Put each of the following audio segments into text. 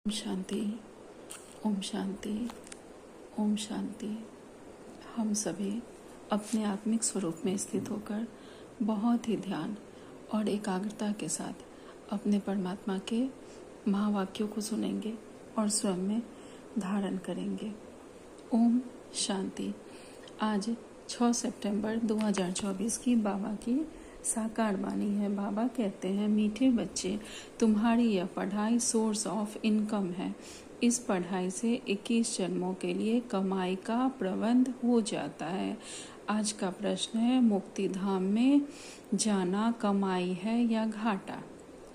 ओम शांति। ओम शांति। ओम शांति। हम सभी अपने आत्मिक स्वरूप में स्थित होकर बहुत ही ध्यान और एकाग्रता के साथ अपने परमात्मा के महावाक्यों को सुनेंगे और स्वयं में धारण करेंगे। ओम शांति। आज 6 सितंबर 2024 की बाबा की साकार वाणी है। बाबा कहते हैं, मीठे बच्चे, तुम्हारी यह पढ़ाई सोर्स ऑफ इनकम है। इस पढ़ाई से 21 जन्मों के लिए कमाई का प्रबंध हो जाता है। आज का प्रश्न है, मुक्ति धाम में जाना कमाई है या घाटा?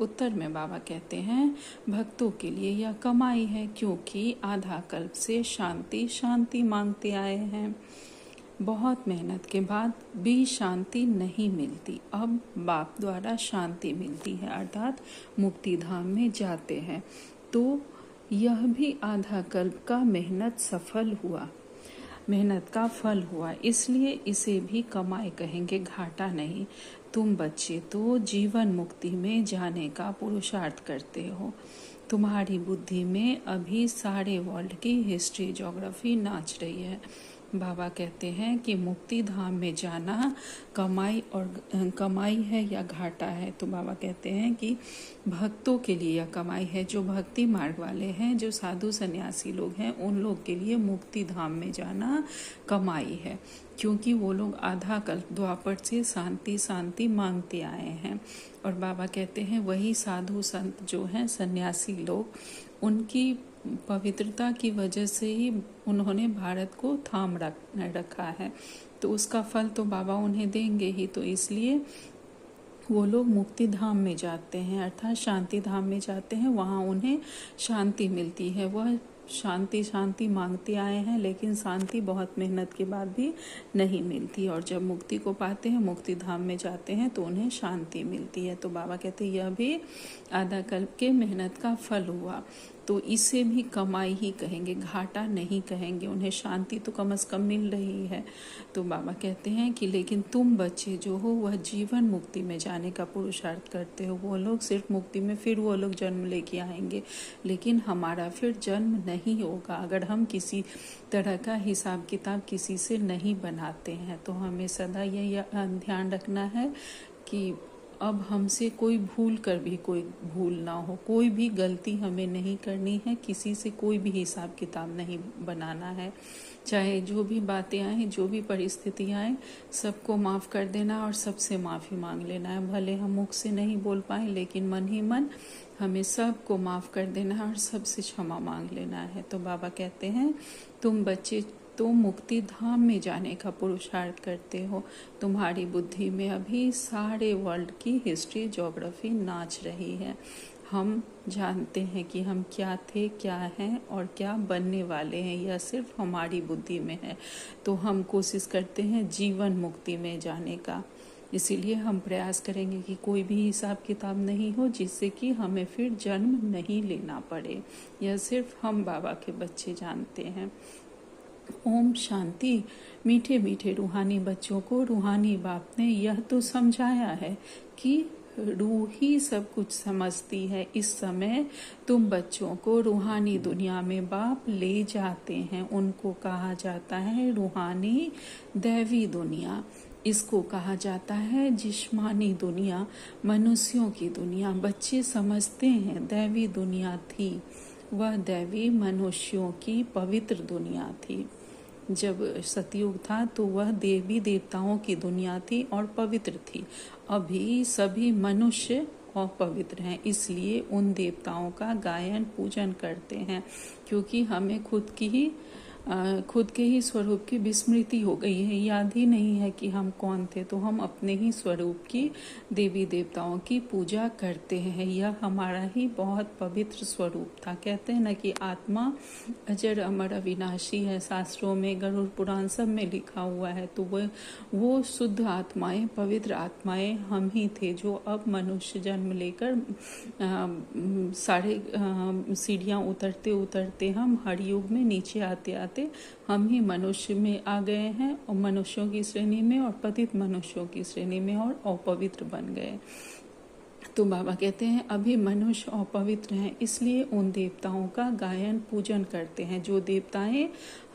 उत्तर में बाबा कहते हैं, भक्तों के लिए यह कमाई है, क्योंकि आधा कल्प से शांति शांति मांगते आए हैं। बहुत मेहनत के बाद भी शांति नहीं मिलती। अब बाप द्वारा शांति मिलती है, अर्थात मुक्ति धाम में जाते हैं। तो यह भी आधा कल्प का मेहनत सफल हुआ, मेहनत का फल हुआ, इसलिए इसे भी कमाई कहेंगे, घाटा नहीं। तुम बच्चे तो जीवन मुक्ति में जाने का पुरुषार्थ करते हो। तुम्हारी बुद्धि में अभी सारे वर्ल्ड की हिस्ट्री ज्योग्राफी नाच रही है। बाबा कहते हैं कि मुक्ति धाम में जाना कमाई है या घाटा है? तो बाबा कहते हैं कि भक्तों के लिए यह कमाई है। जो भक्ति मार्ग वाले हैं, जो साधु सन्यासी लोग हैं, उन लोग के लिए मुक्ति धाम में जाना कमाई है, क्योंकि वो लोग आधा कल्प द्वापर से शांति शांति मांगते आए हैं। और बाबा कहते हैं, वही साधु संत जो हैं, सन्यासी लोग, उनकी पवित्रता की वजह से ही उन्होंने भारत को थाम रखा है, तो उसका फल तो बाबा उन्हें देंगे ही। तो इसलिए वो लोग मुक्ति धाम में जाते हैं, अर्थात शांति धाम में जाते हैं। वहाँ उन्हें शांति मिलती है। वह शांति शांति मांगते आए हैं, लेकिन शांति बहुत मेहनत के बाद भी नहीं मिलती। और जब मुक्ति को पाते हैं, मुक्ति धाम में जाते हैं, तो उन्हें शांति मिलती है। तो बाबा कहते हैं, यह भी आधा कल्प के मेहनत का फल हुआ। तो इसे भी कमाई ही कहेंगे, घाटा नहीं कहेंगे। उन्हें शांति तो कम से कम मिल रही है। तो बाबा कहते हैं कि लेकिन तुम बच्चे जो हो, वह जीवन मुक्ति में जाने का पुरुषार्थ करते हो। वो लोग सिर्फ मुक्ति में फिर वो लोग जन्म लेके आएंगे, लेकिन हमारा फिर जन्म नहीं होगा अगर हम किसी तरह का हिसाब किताब किसी से नहीं बनाते हैं। तो हमें सदा यह ध्यान रखना है कि अब हमसे कोई भूल कर भी कोई भूल ना हो, कोई भी गलती हमें नहीं करनी है, किसी से कोई भी हिसाब किताब नहीं बनाना है। चाहे जो भी बातें आए, जो भी परिस्थितियाँ आए, सबको माफ़ कर देना और सबसे माफ़ी मांग लेना है। भले हम मुख से नहीं बोल पाए, लेकिन मन ही मन हमें सबको माफ़ कर देना है और सबसे क्षमा मांग लेना है। तो बाबा कहते हैं, तुम बच्चे तो मुक्ति धाम में जाने का पुरुषार्थ करते हो। तुम्हारी बुद्धि में अभी सारे वर्ल्ड की हिस्ट्री ज्योग्राफी नाच रही है। हम जानते हैं कि हम क्या थे, क्या हैं और क्या बनने वाले हैं, यह सिर्फ हमारी बुद्धि में है। तो हम कोशिश करते हैं जीवन मुक्ति में जाने का। इसीलिए हम प्रयास करेंगे कि कोई भी हिसाब किताब नहीं हो, जिससे कि हमें फिर जन्म नहीं लेना पड़े। यह सिर्फ हम बाबा के बच्चे जानते हैं। ओम शांति। मीठे मीठे रूहानी बच्चों को रूहानी बाप ने यह तो समझाया है कि रूह ही सब कुछ समझती है। इस समय तुम बच्चों को रूहानी दुनिया में बाप ले जाते हैं। उनको कहा जाता है रूहानी दैवी दुनिया। इसको कहा जाता है जिस्मानी दुनिया, मनुष्यों की दुनिया। बच्चे समझते हैं दैवी दुनिया थी, वह दैवी मनुष्यों की पवित्र दुनिया थी। जब सतयुग था तो वह देवी देवताओं की दुनिया थी और पवित्र थी। अभी सभी मनुष्य अपवित्र हैं, इसलिए उन देवताओं का गायन पूजन करते हैं, क्योंकि हमें खुद के ही स्वरूप की विस्मृति हो गई है। याद ही नहीं है कि हम कौन थे, तो हम अपने ही स्वरूप की देवी देवताओं की पूजा करते हैं। यह हमारा ही बहुत पवित्र स्वरूप था। कहते हैं ना कि आत्मा अजर अमर अविनाशी है, शास्त्रों में, गरुड़ पुराण सब में लिखा हुआ है। तो वो शुद्ध आत्माएं, पवित्र आत्माएं हम ही थे, जो अब मनुष्य जन्म लेकर सारे सीढ़ियाँ उतरते उतरते हम हर युग में नीचे आते आते हम ही मनुष्य में आ गए हैं, और मनुष्यों की श्रेणी में और पतित मनुष्यों की श्रेणी में और अपवित्र बन गए। तो बाबा कहते हैं अभी मनुष्य अपवित्र हैं, इसलिए उन देवताओं का गायन पूजन करते हैं जो देवताएं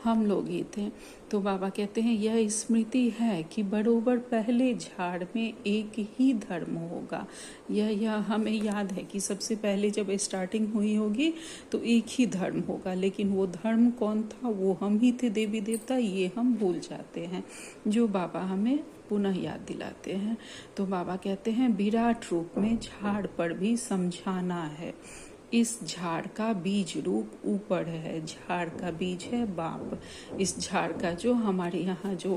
हम लोग ही थे। तो बाबा कहते हैं यह स्मृति है कि बरोबर पहले झाड़ में एक ही धर्म होगा। यह हमें याद है कि सबसे पहले जब स्टार्टिंग हुई होगी तो एक ही धर्म होगा, लेकिन वो धर्म कौन था? वो हम ही थे, देवी देवता, ये हम भूल जाते हैं, जो बाबा हमें पुनः याद दिलाते हैं। तो बाबा कहते हैं विराट रूप में झाड़ पर भी समझाना है। इस झाड़ का बीज रूप ऊपर है, झाड़ का बीज है बाप। इस झाड़ का जो हमारे यहाँ जो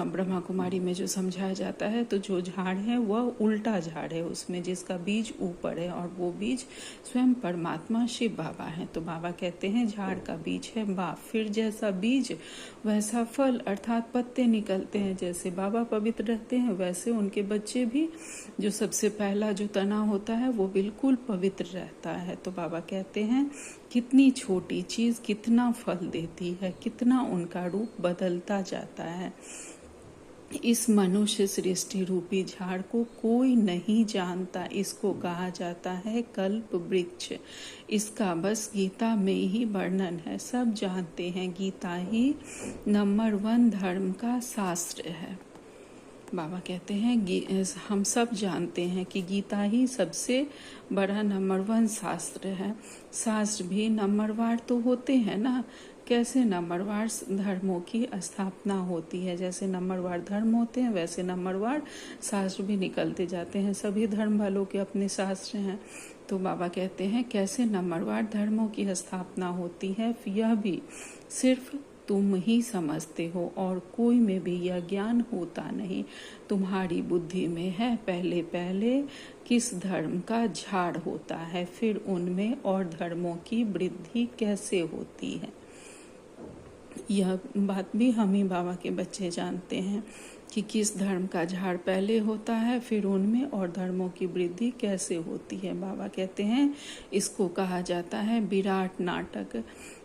ब्रह्मा कुमारी में जो समझाया जाता है, तो जो झाड़ है वह उल्टा झाड़ है, उसमें जिसका बीज ऊपर है, और वो बीज स्वयं परमात्मा शिव बाबा है। तो बाबा कहते हैं झाड़ का बीज है बाप। फिर जैसा बीज वैसा फल, अर्थात पत्ते निकलते हैं। जैसे बाबा पवित्र रहते हैं वैसे उनके बच्चे भी, जो सबसे पहला जो तना होता है वो बिल्कुल पवित्र रहता है। तो बाबा कहते हैं कितनी छोटी चीज कितना फल देती है, कितना उनका रूप बदलता जाता है। इस मनुष्य सृष्टि रूपी झाड़ को कोई नहीं जानता, इसको कहा जाता है कल्प वृक्ष। इसका बस गीता में ही वर्णन है, सब जानते हैं गीता ही नंबर 1 धर्म का शास्त्र है। बाबा कहते हैं हम सब जानते हैं कि गीता ही सबसे बड़ा नंबर 1 शास्त्र है। शास्त्र भी नंबरवार तो होते हैं ना, कैसे नंबरवार धर्मों की स्थापना होती है, जैसे नंबरवार धर्म होते हैं वैसे नंबरवार शास्त्र भी निकलते जाते हैं। सभी धर्म वालों के अपने शास्त्र हैं। तो बाबा कहते हैं कैसे नंबरवार धर्मों की स्थापना होती है, यह भी सिर्फ तुम ही समझते हो और कोई में भी यह ज्ञान होता नहीं, तुम्हारी बुद्धि में है। पहले पहले किस धर्म का झाड़ होता है, फिर उनमें और धर्मों की वृद्धि कैसे होती है। यह बात भी हम ही बाबा के बच्चे जानते हैं कि किस धर्म का झाड़ पहले होता है, फिर उनमें और धर्मों की वृद्धि कैसे होती है। बाबा कहते हैं इसको कहा जाता है विराट नाटक।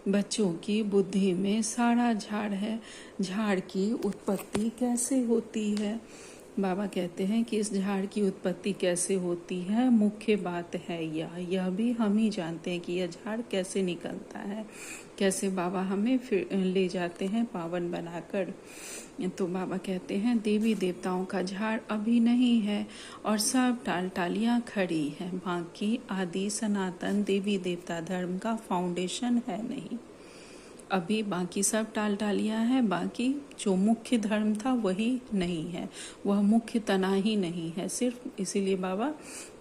बच्चों की बुद्धि में सारा झाड़ है। झाड़ की उत्पत्ति कैसे होती है? बाबा कहते हैं कि इस झाड़ की उत्पत्ति कैसे होती है, मुख्य बात है यह भी हम ही जानते हैं कि यह झाड़ कैसे निकलता है, कैसे बाबा हमें फिर ले जाते हैं पावन बनाकर। तो बाबा कहते हैं देवी देवताओं का झाड़ अभी नहीं है और सब टालियां खड़ी हैं, बाकी आदि सनातन देवी देवता धर्म का फाउंडेशन है नहीं। अभी बाकी सब टालियां हैं, बाकी जो मुख्य धर्म था वही नहीं है, वह मुख्य तना ही नहीं है सिर्फ। इसीलिए बाबा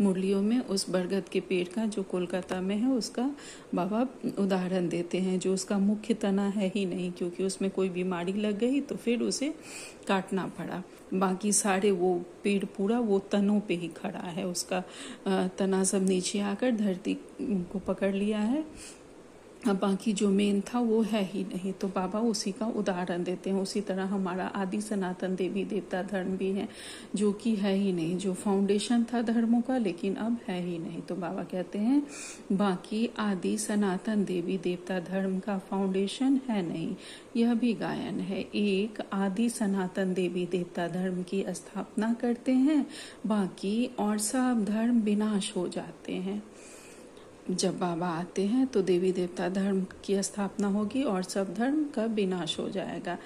मुरलियों में उस बरगद के पेड़ का जो कोलकाता में है उसका बाबा उदाहरण देते हैं, जो उसका मुख्य तना है ही नहीं, क्योंकि उसमें कोई बीमारी लग गई तो फिर उसे काटना पड़ा। बाकी सारे वो पेड़ पूरा वो तनों पे ही खड़ा है, उसका तना सब नीचे आकर धरती को पकड़ लिया है, अब बाकी जो मेन था वो है ही नहीं। तो बाबा उसी का उदाहरण देते हैं। उसी तरह हमारा आदि सनातन देवी देवता धर्म भी है, जो कि है ही नहीं, जो फाउंडेशन था धर्मों का लेकिन अब है ही नहीं। तो बाबा कहते हैं बाकी आदि सनातन देवी देवता धर्म का फाउंडेशन है नहीं, यह भी गायन है। एक आदि सनातन देवी देवता धर्म की स्थापना करते हैं, बाकी और सब धर्म विनाश हो जाते हैं। जब बाबा आते हैं तो देवी देवता धर्म की स्थापना होगी और सब धर्म का विनाश हो जाएगा।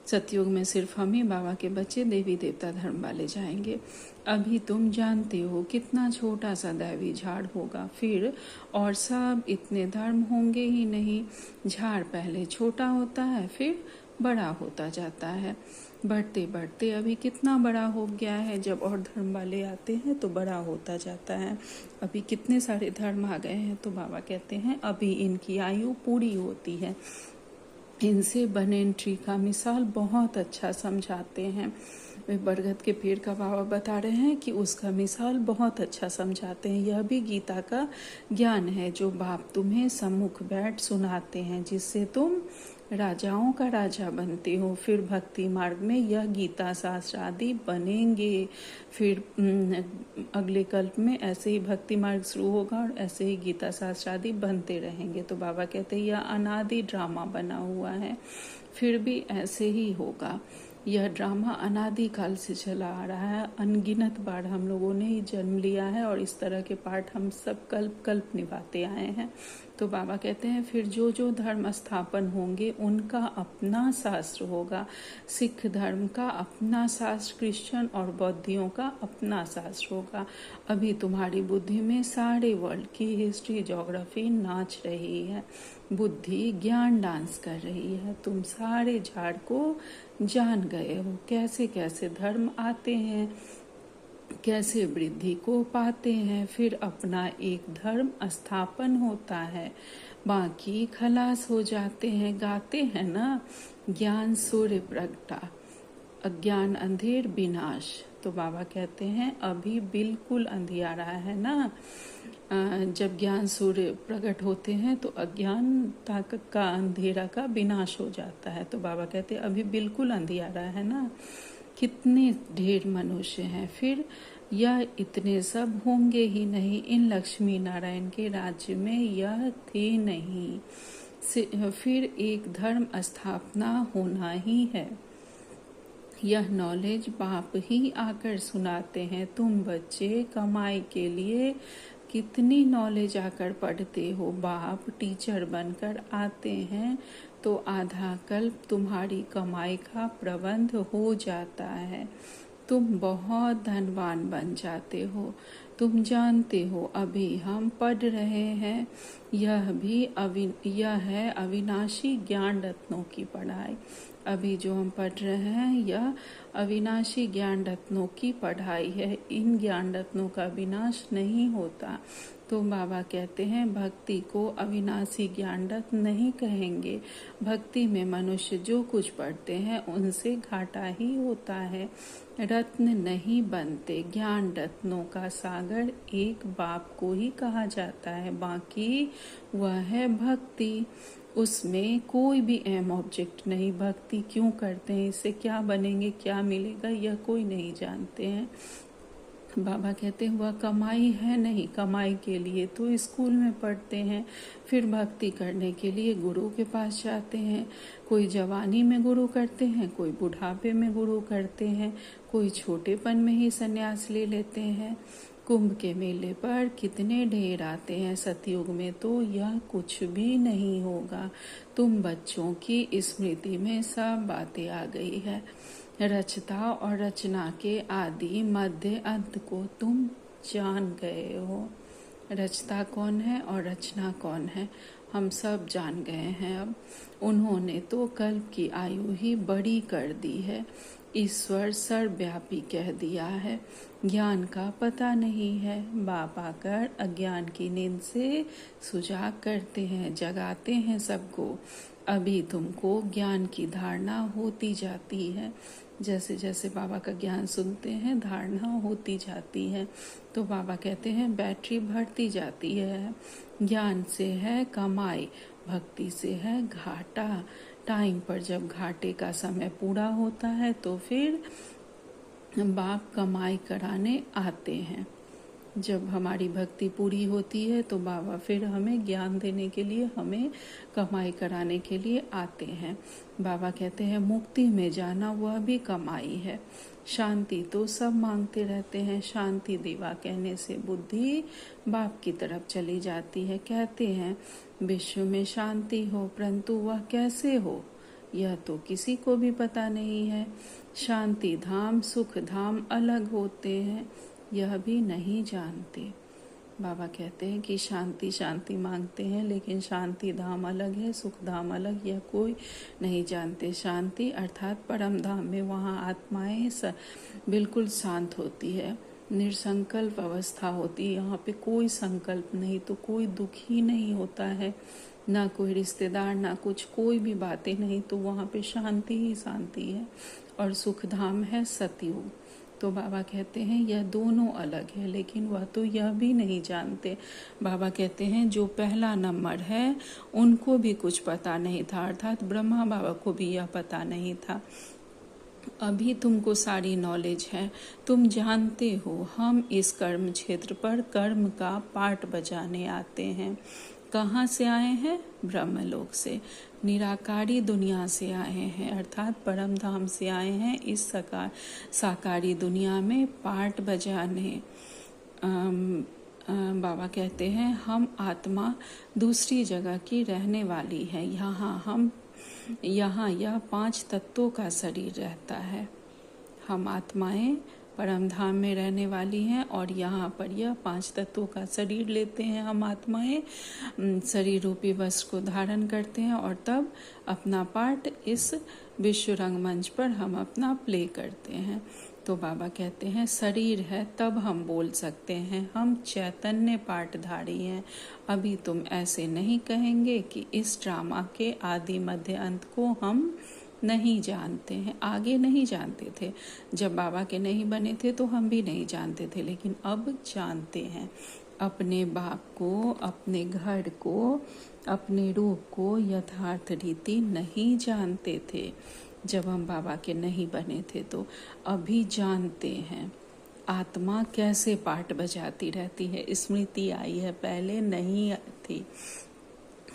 सतयुग में सिर्फ हम ही बाबा के बच्चे देवी देवता धर्म वाले जाएंगे। अभी तुम जानते हो कितना छोटा सा दैवी झाड़ होगा, फिर और सब इतने धर्म होंगे ही नहीं। झाड़ पहले छोटा होता है फिर बड़ा होता जाता है, बढ़ते बढ़ते अभी कितना बड़ा हो गया है। जब और धर्म वाले आते हैं तो बड़ा होता जाता है। अभी कितने सारे धर्म आ गए हैं। तो बाबा कहते हैं अभी इनकी आयु पूरी होती है। इनसे बनेन ट्री का मिसाल बहुत अच्छा समझाते हैं। वे बरगद के पेड़ का बाबा बता रहे हैं कि उसका मिसाल बहुत अच्छा समझाते हैं। यह भी गीता का ज्ञान है जो बाप तुम्हें सम्मुख बैठ सुनाते हैं, जिससे तुम राजाओं का राजा बनते हो। फिर भक्ति मार्ग में यह गीता शास्त्र आदि बनेंगे। फिर अगले कल्प में ऐसे ही भक्ति मार्ग शुरू होगा और ऐसे ही गीता शास्त्र आदि बनते रहेंगे। तो बाबा कहते हैं यह अनादि ड्रामा बना हुआ है, फिर भी ऐसे ही होगा। यह ड्रामा अनादिकाल से चला आ रहा है। अनगिनत बार हम लोगों ने ही जन्म लिया है और इस तरह के पाठ हम सब कल्प कल्प निभाते आए हैं। तो बाबा कहते हैं फिर जो जो धर्म स्थापन होंगे उनका अपना शास्त्र होगा। सिख धर्म का अपना शास्त्र, क्रिश्चियन और बौद्धियों का अपना शास्त्र होगा। अभी तुम्हारी बुद्धि में सारे वर्ल्ड की हिस्ट्री, ज्योग्राफी नाच रही है। बुद्धि ज्ञान डांस कर रही है। तुम सारे झाड़ को जान गए हो, कैसे कैसे धर्म आते हैं, कैसे वृद्धि को पाते हैं, फिर अपना एक धर्म स्थापन होता है, बाकी खलास हो जाते हैं। गाते हैं ना, ज्ञान सूर्य प्रगटा, अज्ञान अंधेर विनाश। तो बाबा कहते हैं अभी बिल्कुल अंधियारा है ना। जब ज्ञान सूर्य प्रकट होते हैं तो अज्ञानता का, अंधेरा का विनाश हो जाता है। तो बाबा कहते हैं अभी बिल्कुल अंधियारा है ना। कितने ढेर मनुष्य हैं, फिर यह इतने सब होंगे ही नहीं। इन लक्ष्मी नारायण के राज्य में यह थे नहीं। फिर एक धर्म स्थापना होना ही है। यह नॉलेज बाप ही आकर सुनाते हैं। तुम बच्चे कमाई के लिए कितनी नॉलेज आकर पढ़ते हो। बाप टीचर बनकर आते हैं तो आधा कल्प तुम्हारी कमाई का प्रबंध हो जाता है। तुम बहुत धनवान बन जाते हो। तुम जानते हो अभी हम पढ़ रहे हैं, यह है अविनाशी ज्ञान रत्नों की पढ़ाई। अभी जो हम पढ़ रहे हैं यह अविनाशी ज्ञान रत्नों की पढ़ाई है। इन ज्ञान रत्नों का विनाश नहीं होता। तो बाबा कहते हैं भक्ति को अविनाशी ज्ञान रत्न नहीं कहेंगे। भक्ति में मनुष्य जो कुछ पढ़ते हैं उनसे घाटा ही होता है, रत्न नहीं बनते। ज्ञान रत्नों का सागर एक बाप को ही कहा जाता है, बाकी वह है भक्ति। उसमें कोई भी अहम ऑब्जेक्ट नहीं। भक्ति क्यों करते हैं, इससे क्या बनेंगे, क्या मिलेगा, यह कोई नहीं जानते हैं। बाबा कहते हैं वह कमाई है नहीं। कमाई के लिए तो स्कूल में पढ़ते हैं, फिर भक्ति करने के लिए गुरु के पास जाते हैं। कोई जवानी में गुरु करते हैं, कोई बुढ़ापे में गुरु करते हैं, कोई छोटेपन में ही संन्यास ले लेते हैं। कुंभ के मेले पर कितने ढेर आते हैं। सतयुग में तो यह कुछ भी नहीं होगा। तुम बच्चों की स्मृति में सब बातें आ गई है। रचता और रचना के आदि मध्य अंत को तुम जान गए हो। रचता कौन है और रचना कौन है हम सब जान गए हैं। अब उन्होंने तो कल्प की आयु ही बड़ी कर दी है। ईश्वर सर्वव्यापी कह दिया है। ज्ञान का पता नहीं है। बाप आकर अज्ञान की नींद से सुजाग करते हैं, जगाते हैं सबको। अभी तुमको ज्ञान की धारणा होती जाती है। जैसे जैसे बाबा का ज्ञान सुनते हैं धारणा होती जाती है। तो बाबा कहते हैं बैटरी बढ़ती जाती है। ज्ञान से है कमाई, भक्ति से है घाटा। टाइम पर जब घाटे का समय पूरा होता है तो फिर बाप कमाई कराने आते हैं। जब हमारी भक्ति पूरी होती है तो बाबा फिर हमें ज्ञान देने के लिए, हमें कमाई कराने के लिए आते हैं। बाबा कहते हैं मुक्ति में जाना वह भी कमाई है। शांति तो सब मांगते रहते हैं। शांति दीवा कहने से बुद्धि बाप की तरफ चली जाती है। कहते हैं विश्व में शांति हो, परंतु वह कैसे हो यह तो किसी को भी पता नहीं है। शांति धाम सुख धाम अलग होते हैं, यह भी नहीं जानते। बाबा कहते हैं कि शांति शांति मांगते हैं, लेकिन शांति धाम अलग है, सुख धाम अलग, यह कोई नहीं जानते। शांति अर्थात परम धाम में वहाँ आत्माएं बिल्कुल शांत होती है, निसंकल्प अवस्था होती है। यहाँ पे कोई संकल्प नहीं, तो कोई दुख ही नहीं होता है, ना कोई रिश्तेदार, ना कुछ, कोई भी बातें नहीं। तो वहाँ पे शांति ही शांति है। और सुख धाम है सतयुग। तो बाबा कहते हैं यह दोनों अलग है, लेकिन वह तो यह भी नहीं जानते। बाबा कहते हैं जो पहला नंबर है उनको भी कुछ पता नहीं था, अर्थात ब्रह्मा बाबा को भी यह पता नहीं था। अभी तुमको सारी नॉलेज है, तुम जानते हो हम इस कर्म क्षेत्र पर कर्म का पार्ट बजाने आते हैं। कहाँ से आए हैं? ब्रह्मलोक से, निराकारी दुनिया से आए हैं, अर्थात परम धाम से आए हैं इस साकारी दुनिया में पाठ बजाने। बाबा कहते हैं हम आत्मा दूसरी जगह की रहने वाली है, यहाँ यह 5 तत्वों का शरीर रहता है। हम आत्माएं परम धाम में रहने वाली हैं और यहाँ पर यह 5 तत्वों का शरीर लेते हैं। हम आत्माएं शरीर रूपी वस्त्र को धारण करते हैं और तब अपना पार्ट इस विश्व रंगमंच पर हम अपना प्ले करते हैं। तो बाबा कहते हैं शरीर है तब हम बोल सकते हैं, हम चैतन्य पाठधारी हैं। अभी तुम ऐसे नहीं कहेंगे कि इस ड्रामा के आदि मध्य अंत को हम नहीं जानते हैं। आगे नहीं जानते थे, जब बाबा के नहीं बने थे तो हम भी नहीं जानते थे, लेकिन अब जानते हैं। अपने बाप को, अपने घर को, अपने रूप को यथार्थ रीति नहीं जानते थे जब हम बाबा के नहीं बने थे, तो अभी जानते हैं। आत्मा कैसे पाठ बजाती रहती है, स्मृति आई है, पहले नहीं थी।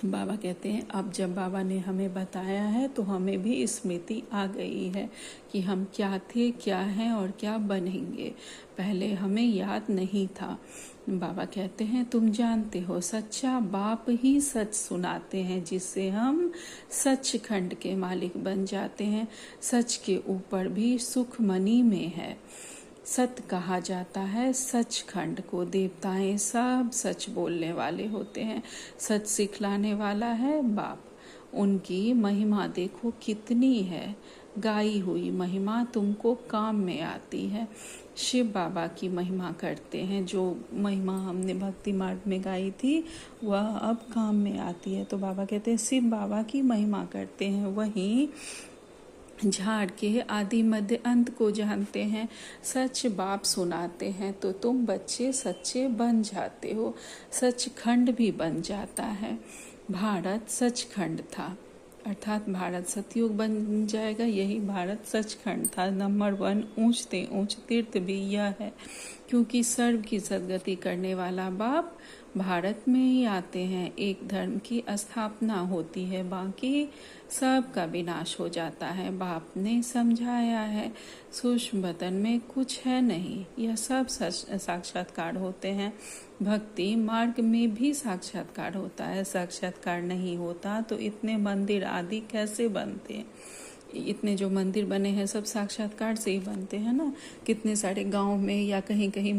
बाबा कहते हैं अब जब बाबा ने हमें बताया है तो हमें भी स्मृति आ गई है कि हम क्या थे, क्या हैं और क्या बनेंगे। पहले हमें याद नहीं था। बाबा कहते हैं तुम जानते हो सच्चा बाप ही सच सुनाते हैं, जिससे हम सचखंड के मालिक बन जाते हैं। सच के ऊपर भी सुख मनी में है। सत कहा जाता है सचखंड को। देवताएं सब सच बोलने वाले होते हैं। सच सिखलाने वाला है बाप। उनकी महिमा देखो कितनी है, गाई हुई महिमा तुमको काम में आती है। शिव बाबा की महिमा करते हैं, जो महिमा हमने भक्ति मार्ग में गाई थी वह अब काम में आती है। तो बाबा कहते हैं शिव बाबा की महिमा करते हैं, वहीं झाड़ के आदि मध्य अंत को जानते हैं। सच बाप सुनाते हैं तो तुम बच्चे सच्चे बन जाते हो, सचखंड भी बन जाता है। भारत सचखंड था, अर्थात भारत सतयुग बन जाएगा, यही भारत सचखंड था। नंबर 1 ऊंचते ऊंच तीर्थ भी यह है, क्योंकि सर्व की सदगति करने वाला बाप भारत में ही आते हैं। एक धर्म की स्थापना होती है, बाकी सब का विनाश हो जाता है। बाप ने समझाया है सूक्ष्म बतन में कुछ है नहीं, यह सब साक्षात्कार होते हैं। भक्ति मार्ग में भी साक्षात्कार होता है। साक्षात्कार नहीं होता तो इतने मंदिर आदि कैसे बनते? इतने जो मंदिर बने हैं सब साक्षात्कार से ही बनते हैं ना। कितने सारे गांव में या कहीं कहीं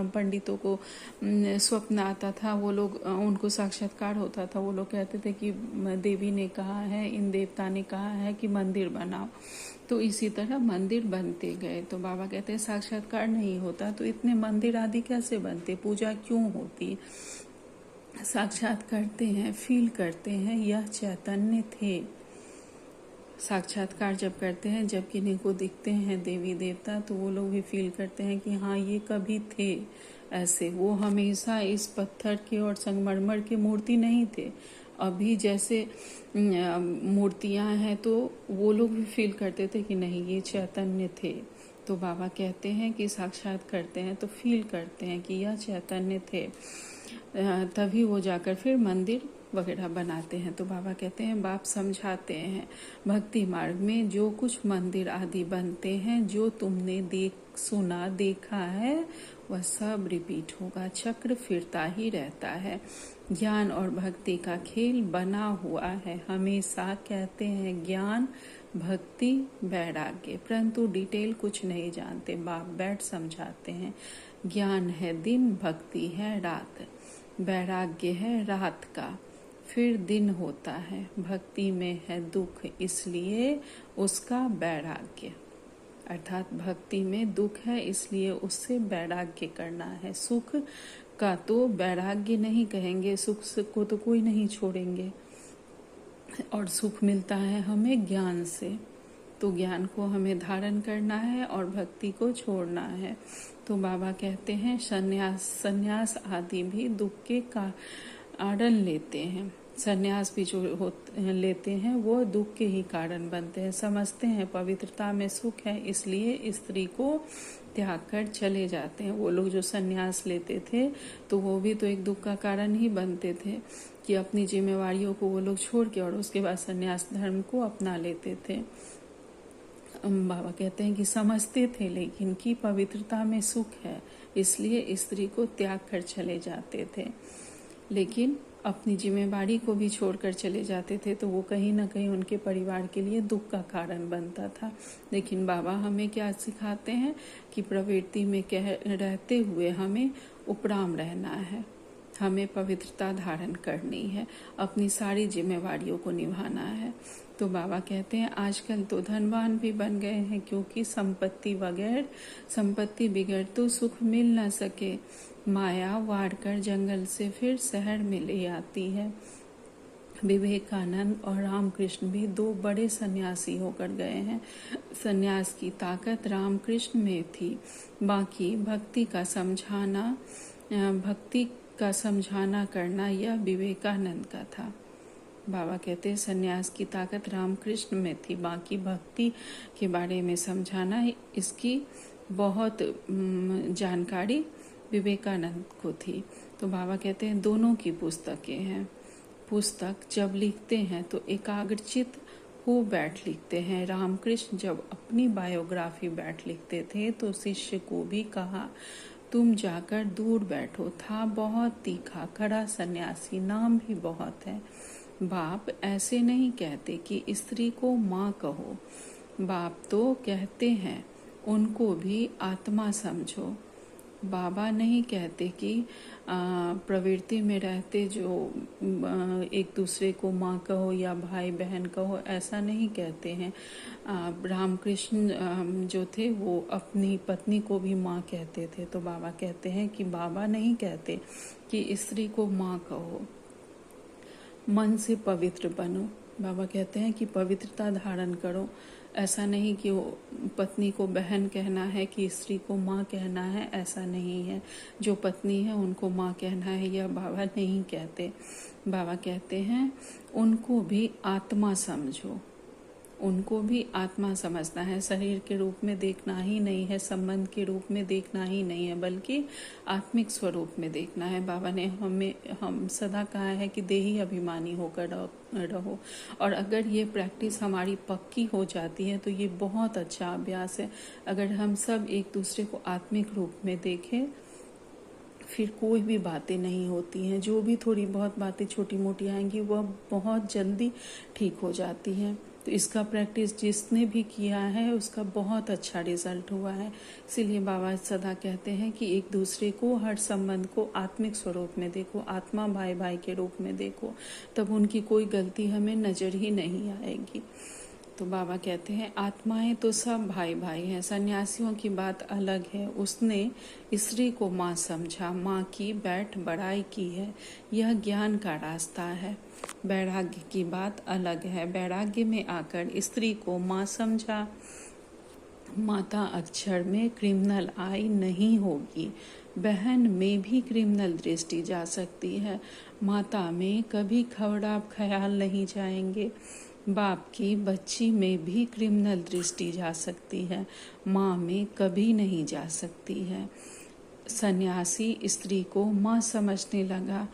पंडितों को स्वप्न आता था, वो लोग उनको साक्षात्कार होता था। वो लोग कहते थे कि देवी ने कहा है, इन देवता ने कहा है कि मंदिर बनाओ, तो इसी तरह मंदिर बनते गए। तो बाबा कहते हैं साक्षात्कार नहीं होता तो इतने मंदिर आदि कैसे बनते, पूजा क्यों होती? साक्षात करते हैं, फील करते हैं, यह चैतन्य थे। साक्षात्कार जब करते हैं, जब किन्हीं को दिखते हैं देवी देवता, तो वो लोग भी फील करते हैं कि हाँ ये कभी थे ऐसे। वो हमेशा इस पत्थर के और संगमरमर की मूर्ति नहीं थे। अभी जैसे मूर्तियां हैं तो वो लोग भी फील करते थे कि नहीं ये चैतन्य थे। तो बाबा कहते हैं कि साक्षात करते हैं तो फील करते हैं कि यह चैतन्य थे, तभी वो जाकर फिर मंदिर वगैरह बनाते हैं। तो बाबा कहते हैं बाप समझाते हैं भक्ति मार्ग में जो कुछ मंदिर आदि बनते हैं, जो तुमने सुना देखा है वह सब रिपीट होगा, चक्र फिरता ही रहता है। ज्ञान और भक्ति का खेल बना हुआ है। हमेशा कहते हैं ज्ञान भक्ति वैराग्य, परंतु डिटेल कुछ नहीं जानते। बाप बैठ समझाते हैं ज्ञान है दिन, भक्ति है रात, वैराग्य है रात का, फिर दिन होता है। भक्ति में है दुख, इसलिए उसका वैराग्य, अर्थात भक्ति में दुख है इसलिए उससे वैराग्य करना है। सुख का तो वैराग्य नहीं कहेंगे, सुख को तो कोई नहीं छोड़ेंगे, और सुख मिलता है हमें ज्ञान से। तो ज्ञान को हमें धारण करना है और भक्ति को छोड़ना है। तो बाबा कहते हैं संन्यास आदि भी दुख के कारण लेते हैं। संन्यास भी जो लेते हैं वो दुख के ही कारण बनते हैं। समझते हैं पवित्रता में सुख है इसलिए स्त्री को त्याग कर चले जाते हैं। वो लोग जो संन्यास लेते थे तो वो भी तो एक दुख का कारण ही बनते थे। कि अपनी जिम्मेवारियों को वो लोग छोड़ के और उसके बाद संन्यास धर्म को अपना लेते थे। बाबा कहते हैं कि समझते थे लेकिन कि पवित्रता में सुख है, इसलिए स्त्री को त्याग कर चले जाते थे। लेकिन अपनी जिम्मेवारी को भी छोड़कर चले जाते थे तो वो कहीं ना कहीं उनके परिवार के लिए दुख का कारण बनता था। लेकिन बाबा हमें क्या सिखाते हैं कि प्रवृत्ति में रहते हुए हमें उपराम रहना है, हमें पवित्रता धारण करनी है, अपनी सारी जिम्मेवारियों को निभाना है। तो बाबा कहते हैं आजकल तो धनवान भी बन गए हैं, क्योंकि संपत्ति बगैर तो सुख मिल ना सके। माया वार कर जंगल से फिर शहर में ले आती है। विवेकानंद और रामकृष्ण भी दो बड़े सन्यासी होकर गए हैं। सन्यास की ताकत रामकृष्ण में थी, बाकी भक्ति का समझाना करना यह विवेकानंद का था। बाबा कहते हैं सन्यास की ताकत रामकृष्ण में थी, बाकी भक्ति के बारे में समझाना इसकी बहुत जानकारी विवेकानंद को थी। तो बाबा कहते हैं दोनों की पुस्तकें हैं। पुस्तक जब लिखते हैं तो एकाग्रचित हो बैठ लिखते हैं। रामकृष्ण जब अपनी बायोग्राफी बैठ लिखते थे तो शिष्य को भी कहा तुम जाकर दूर बैठो। था बहुत तीखा, कड़ा सन्यासी, नाम भी बहुत है। बाप ऐसे नहीं कहते कि स्त्री को माँ कहो, बाप तो कहते हैं उनको भी आत्मा समझो। बाबा नहीं कहते कि प्रवृत्ति में रहते जो एक दूसरे को माँ कहो या भाई बहन कहो, ऐसा नहीं कहते हैं। रामकृष्ण जो थे वो अपनी पत्नी को भी माँ कहते थे। तो बाबा कहते हैं कि बाबा नहीं कहते कि स्त्री को माँ कहो, मन से पवित्र बनो। बाबा कहते हैं कि पवित्रता धारण करो। ऐसा नहीं कि वो पत्नी को बहन कहना है कि स्त्री को माँ कहना है, ऐसा नहीं है। जो पत्नी है उनको माँ कहना है, यह बाबा नहीं कहते। बाबा कहते हैं उनको भी आत्मा समझो, उनको भी आत्मा समझना है। शरीर के रूप में देखना ही नहीं है, संबंध के रूप में देखना ही नहीं है, बल्कि आत्मिक स्वरूप में देखना है। बाबा ने हम सदा कहा है कि देही अभिमानी होकर रहो। और अगर ये प्रैक्टिस हमारी पक्की हो जाती है तो ये बहुत अच्छा अभ्यास है। अगर हम सब एक दूसरे को आत्मिक रूप में देखें, फिर कोई भी बातें नहीं होती हैं। जो भी थोड़ी बहुत बातें छोटी मोटी आएंगी वह बहुत जल्दी ठीक हो जाती हैं। तो इसका प्रैक्टिस जिसने भी किया है उसका बहुत अच्छा रिजल्ट हुआ है। इसीलिए बाबा सदा कहते हैं कि एक दूसरे को, हर संबंध को आत्मिक स्वरूप में देखो, आत्मा भाई भाई के रूप में देखो, तब उनकी कोई गलती हमें नजर ही नहीं आएगी। तो बाबा कहते हैं आत्माएं तो सब भाई भाई हैं, सन्यासियों की बात अलग है। उसने स्त्री को माँ समझा, माँ की बैठ बड़ाई की है, यह ज्ञान का रास्ता है। वैराग्य की बात अलग है, वैराग्य में आकर स्त्री को माँ समझा। माता अक्षर में क्रिमिनल आई नहीं होगी, बहन में भी क्रिमिनल दृष्टि जा सकती है। माता में कभी खराब ख्याल नहीं जाएंगे, बाप की बच्ची में भी क्रिमिनल दृष्टि जा सकती है, माँ में कभी नहीं जा सकती है। सन्यासी स्त्री को माँ समझने लगा।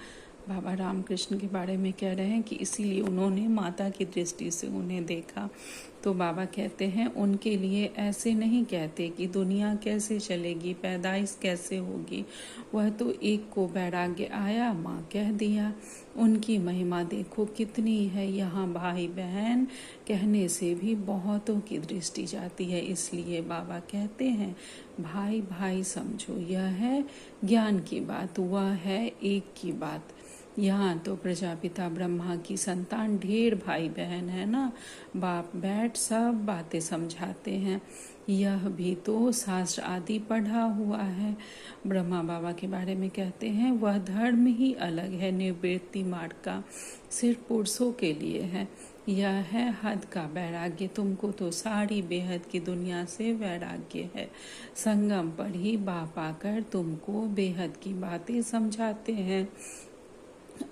बाबा रामकृष्ण के बारे में कह रहे हैं कि इसीलिए उन्होंने माता की दृष्टि से उन्हें देखा। तो बाबा कहते हैं उनके लिए ऐसे नहीं कहते कि दुनिया कैसे चलेगी, पैदाइश कैसे होगी, वह तो एक को वैराग्य आया, माँ कह दिया। उनकी महिमा देखो कितनी है, यहाँ भाई बहन कहने से भी बहुतों की दृष्टि जाती है। इसलिए बाबा कहते हैं भाई भाई समझो, यह है ज्ञान की बात, वह है एक की बात। यहाँ तो प्रजापिता ब्रह्मा की संतान ढेर भाई बहन है ना, बाप बैठ सब बातें समझाते हैं। यह भी तो शास्त्र आदि पढ़ा हुआ है। ब्रह्मा बाबा के बारे में कहते हैं वह धर्म ही अलग है, निवृत्ति मार्ग का, सिर्फ पुरुषों के लिए है। यह है हद का वैराग्य, तुमको तो सारी बेहद की दुनिया से वैराग्य है। संगम पर ही बाप आकर तुमको बेहद की बातें समझाते हैं।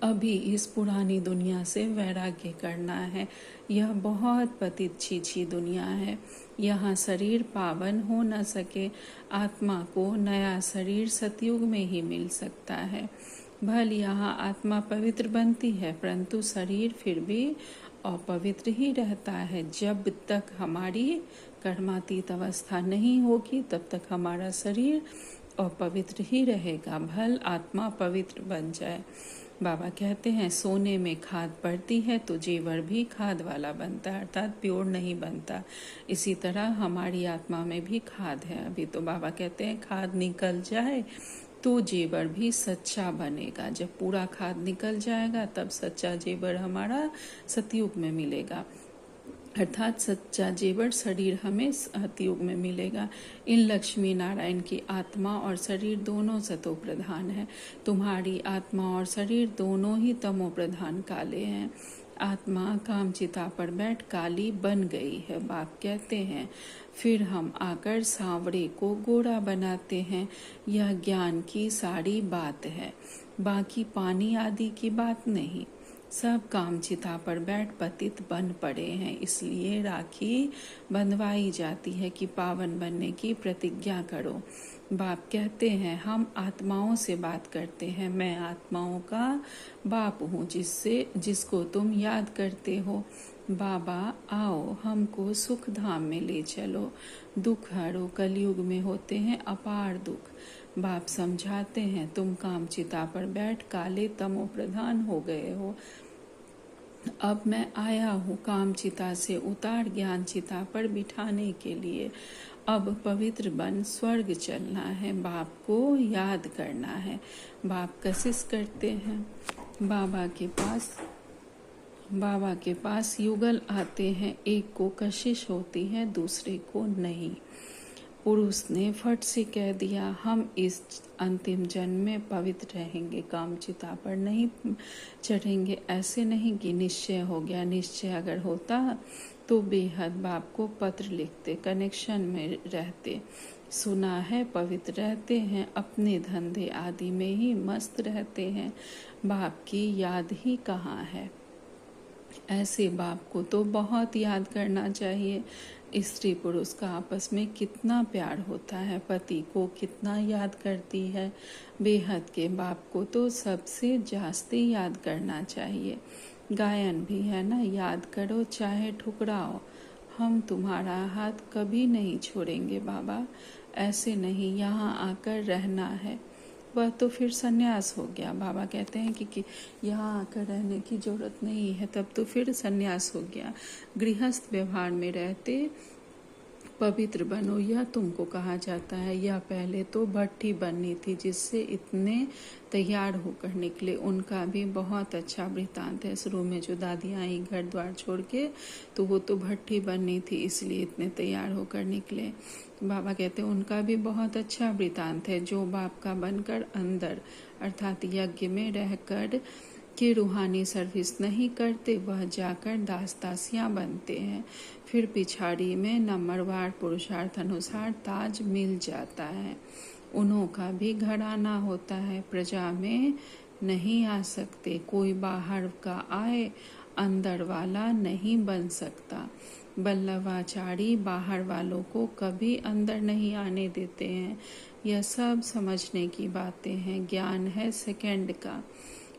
अभी इस पुरानी दुनिया से वैराग्य करना है। यह बहुत पतित छीछी दुनिया है, यहाँ शरीर पावन हो न सके। आत्मा को नया शरीर सतयुग में ही मिल सकता है। भल यहाँ आत्मा पवित्र बनती है, परंतु शरीर फिर भी अपवित्र ही रहता है। जब तक हमारी कर्मातीत अवस्था नहीं होगी तब तक हमारा शरीर अपवित्र ही रहेगा। भल आत्मा पवित्र बन जाए। बाबा कहते हैं सोने में खाद पड़ती है तो जेवर भी खाद वाला बनता है, अर्थात प्योर नहीं बनता। इसी तरह हमारी आत्मा में भी खाद है। अभी तो बाबा कहते हैं खाद निकल जाए तो जेवर भी सच्चा बनेगा। जब पूरा खाद निकल जाएगा तब सच्चा जेवर हमारा सतयुग में मिलेगा, अर्थात सच्चा जेवर शरीर हमें सतयुग में मिलेगा। इन लक्ष्मी नारायण की आत्मा और शरीर दोनों सतो प्रधान है। तुम्हारी आत्मा और शरीर दोनों ही तमो प्रधान काले हैं। आत्मा कामचिता पर बैठ काली बन गई है। बाप कहते हैं फिर हम आकर सांवरे को गोरा बनाते हैं। यह ज्ञान की सारी बात है, बाकी पानी आदि की बात नहीं। सब कामचिता पर बैठ पतित बन पड़े हैं, इसलिए राखी बंधवाई जाती है कि पावन बनने की प्रतिज्ञा करो। बाप कहते हैं हम आत्माओं से बात करते हैं। मैं आत्माओं का बाप हूँ जिसको तुम याद करते हो। बाबा आओ हमको सुख धाम में ले चलो, दुख हरो, कलयुग में होते हैं अपार दुख। बाप समझाते हैं तुम कामचिता पर बैठ काले तमो प्रधान हो गए हो। अब मैं आया हूँ कामचिता से उतार ज्ञान चिता पर बिठाने के लिए। अब पवित्र बन स्वर्ग चलना है, बाप को याद करना है। बाप कशिश करते हैं। बाबा के पास युगल आते हैं, एक को कशिश होती है दूसरे को नहीं। पुरुष ने फट से कह दिया हम इस अंतिम जन्म में पवित्र रहेंगे, कामचिता पर नहीं चढ़ेंगे। ऐसे नहीं कि निश्चय हो गया। निश्चय अगर होता तो बेहद बाप को पत्र लिखते, कनेक्शन में रहते। सुना है पवित्र रहते हैं, अपने धंधे आदि में ही मस्त रहते हैं, बाप की याद ही कहाँ है। ऐसे बाप को तो बहुत याद करना चाहिए। स्त्री पुरुष का आपस में कितना प्यार होता है, पति को कितना याद करती है। बेहद के बाप को तो सबसे जास्ती याद करना चाहिए। गायन भी है ना, याद करो चाहे ठुकराओ, हम तुम्हारा हाथ कभी नहीं छोड़ेंगे बाबा। ऐसे नहीं, यहाँ आकर रहना है। वह तो फिर सन्यास हो गया। बाबा कहते हैं कि यहाँ आकर रहने की जरूरत नहीं है, तब तो फिर सन्यास हो गया। गृहस्थ व्यवहार में रहते पवित्र बनो, यह तुमको कहा जाता है। यह पहले तो भट्टी बननी थी जिससे इतने तैयार होकर निकले। उनका भी बहुत अच्छा वृतांत है। शुरू में जो दादियाँ आई घर द्वार छोड़ के, तो वो तो भट्टी बननी थी इसलिए इतने तैयार होकर निकले। बाबा कहते हैं उनका भी बहुत अच्छा वृतांत है। जो बाप का बनकर अंदर अर्थात यज्ञ में रहकर के रूहानी सर्विस नहीं करते, वह जाकर दास दासियाँ बनते हैं। फिर पिछाड़ी में नंबरवार पुरुषार्थ अनुसार ताज मिल जाता है। उन्हों का भी घराना होता है, प्रजा में नहीं आ सकते। कोई बाहर का आए अंदर वाला नहीं बन सकता। बल्लवाचारी बाहर वालों को कभी अंदर नहीं आने देते हैं। यह सब समझने की बातें हैं। ज्ञान है सेकंड का।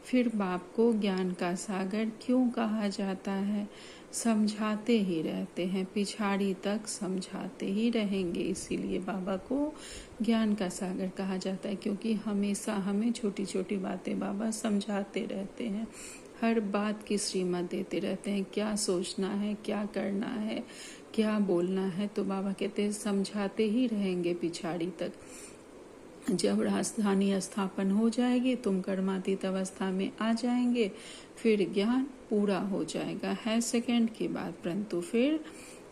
फिर बाप को ज्ञान का सागर क्यों कहा जाता है? समझाते ही रहते हैं, पिछाड़ी तक समझाते ही रहेंगे। इसीलिए बाबा को ज्ञान का सागर कहा जाता है, क्योंकि हमेशा हमें छोटी छोटी बातें बाबा समझाते रहते हैं। हर बात की श्रीमत देते रहते हैं, क्या सोचना है, क्या करना है, क्या बोलना है। तो बाबा कहते हैं समझाते ही रहेंगे पिछाड़ी तक। जब राजधानी स्थापन हो जाएगी, तुम कर्मातीत अवस्था में आ जाएंगे, फिर ज्ञान पूरा हो जाएगा। है सेकंड की बात, परंतु फिर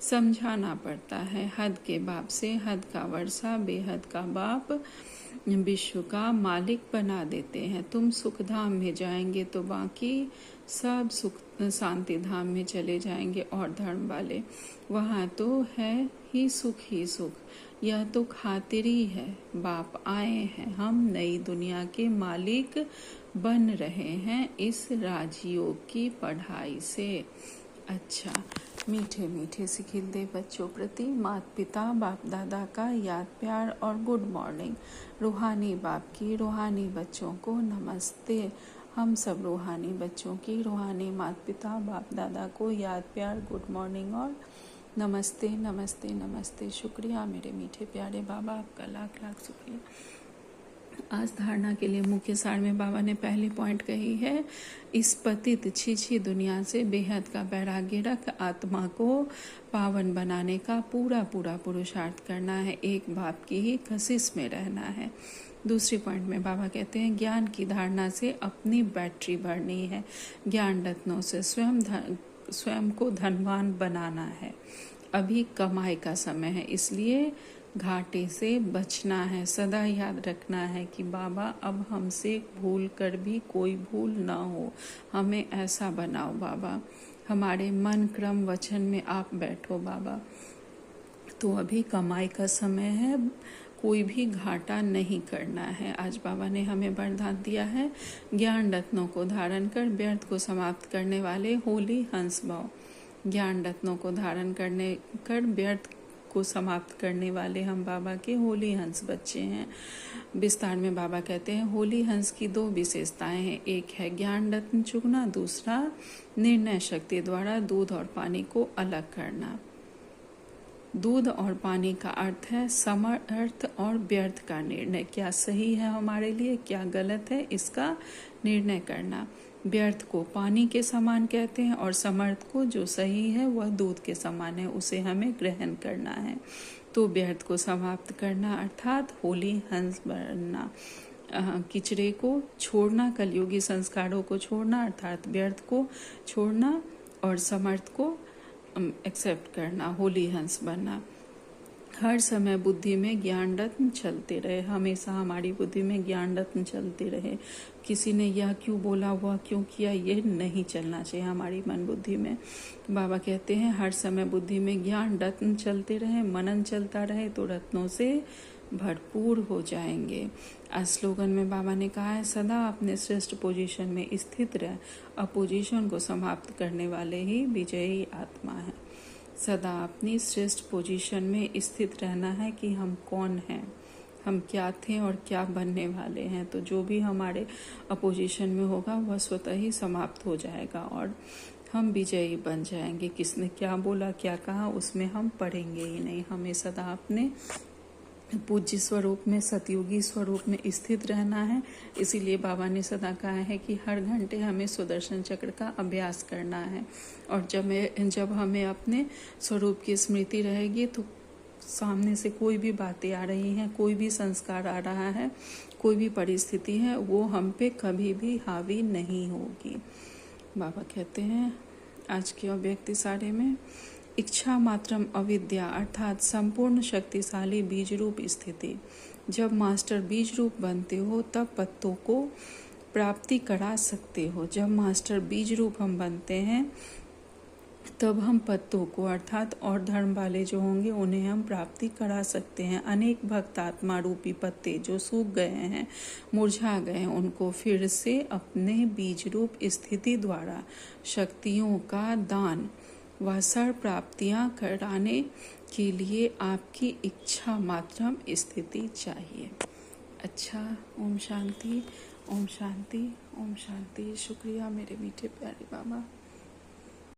समझाना पड़ता है। हद के बाप से हद का वर्षा, बेहद का बाप विश्व का मालिक बना देते हैं। तुम सुख धाम में जाएंगे तो बाकी सब सुख शांति धाम में चले जाएंगे। और धर्म वाले वहाँ तो है ही सुख। यह तो खातिरी है। बाप आए हैं, हम नई दुनिया के मालिक बन रहे हैं इस राजयोग की पढ़ाई से। अच्छा, मीठे मीठे से खिलते बच्चों प्रति माता पिता बाप दादा का याद प्यार और गुड मॉर्निंग। रूहानी बाप की रूहानी बच्चों को नमस्ते। हम सब रूहानी बच्चों की रूहानी माता पिता बाप दादा को याद प्यार गुड मॉर्निंग और नमस्ते नमस्ते नमस्ते। शुक्रिया मेरे मीठे प्यारे बाबा, आपका लाख लाख शुक्रिया। आज धारणा के लिए मुख्य सार में बाबा ने पहली पॉइंट कही है, इस पतित छीछी दुनिया से बेहद का वैराग्य रख आत्मा को पावन बनाने का पूरा पूरा पुरुषार्थ करना है। एक बाप की ही कशिश में रहना है। दूसरी पॉइंट में बाबा कहते हैं, ज्ञान की धारणा से अपनी बैटरी भरनी है। ज्ञान रत्नों से स्वयं को धनवान बनाना है। अभी कमाई का समय है, इसलिए घाटे से बचना है। सदा याद रखना है कि बाबा अब हमसे भूल कर भी कोई भूल ना हो, हमें ऐसा बनाओ बाबा। हमारे मन क्रम वचन में आप बैठो बाबा। तो अभी कमाई का समय है, कोई भी घाटा नहीं करना है। आज बाबा ने हमें वरदान दिया है, ज्ञान रत्नों को धारण कर व्यर्थ को समाप्त करने वाले होली हंस भाव। ज्ञान रत्नों को धारण कर व्यर्थ को समाप्त करने वाले हम बाबा के होली हंस बच्चे हैं। विस्तार में बाबा कहते हैं, होली हंस की दो विशेषताएं हैं। एक है ज्ञान रत्न चुगना, दूसरा निर्णय शक्ति द्वारा दूध और पानी को अलग करना। दूध और पानी का अर्थ है समर्थ और व्यर्थ का निर्णय। क्या सही है हमारे लिए, क्या गलत है, इसका निर्णय करना। व्यर्थ को पानी के समान कहते हैं और समर्थ को, जो सही है वह दूध के समान है, उसे हमें ग्रहण करना है। तो व्यर्थ को समाप्त करना अर्थात होली हंस बनना। किचरे को छोड़ना, कलयुगी संस्कारों को छोड़ना अर्थात व्यर्थ को छोड़ना और समर्थ को एक्सेप्ट करना, होली हंस बनना। हर समय बुद्धि में ज्ञान रत्न चलते रहे, हमेशा हमारी बुद्धि में ज्ञान रत्न चलते रहे। किसी ने यह क्यों बोला, वह क्यों किया, ये नहीं चलना चाहिए हमारी मन बुद्धि में। बाबा कहते हैं, हर समय बुद्धि में ज्ञान रत्न चलते रहे, मनन चलता रहे तो रत्नों से भरपूर हो जाएंगे। आज स्लोगन में बाबा ने कहा है, सदा अपने श्रेष्ठ पोजीशन में स्थित रह, अपोजिशन को समाप्त करने वाले ही विजयी आत्मा है। सदा अपनी श्रेष्ठ पोजीशन में स्थित रहना है कि हम कौन हैं, हम क्या थे और क्या बनने वाले हैं। तो जो भी हमारे अपोजिशन में होगा वह स्वतः ही समाप्त हो जाएगा और हम विजयी बन जाएंगे। किसने क्या बोला क्या कहा उसमें हम पढ़ेंगे ही नहीं। हमें सदा अपने पूज्य स्वरूप में, सतयुगी स्वरूप में स्थित रहना है। इसीलिए बाबा ने सदा कहा है कि हर घंटे हमें सुदर्शन चक्र का अभ्यास करना है। और जब हमें अपने स्वरूप की स्मृति रहेगी तो सामने से कोई भी बातें आ रही हैं, कोई भी संस्कार आ रहा है, कोई भी परिस्थिति है, वो हम पे कभी भी हावी नहीं होगी। बाबा कहते हैं आज के अव्यक्ति सारे में, इच्छा मात्रम अविद्या अर्थात संपूर्ण शक्तिशाली बीज रूप स्थिति। जब मास्टर बीज रूप बनते हो तब पत्तों को प्राप्ति करा सकते हो। जब मास्टर बीज रूप हम बनते हैं तब हम पत्तों को अर्थात और धर्म वाले जो होंगे उन्हें हम प्राप्ति करा सकते हैं। अनेक भक्त आत्मा रूपी पत्ते जो सूख गए हैं, मुरझा गए हैं, उनको फिर से अपने बीज रूप स्थिति द्वारा शक्तियों का दान व सर प्राप्तियां कराने के लिए आपकी इच्छा मात्रम स्थिति चाहिए। अच्छा, ओम शांति, ओम शांति, ओम शांति। शुक्रिया मेरे मीठे प्यारे बाबा।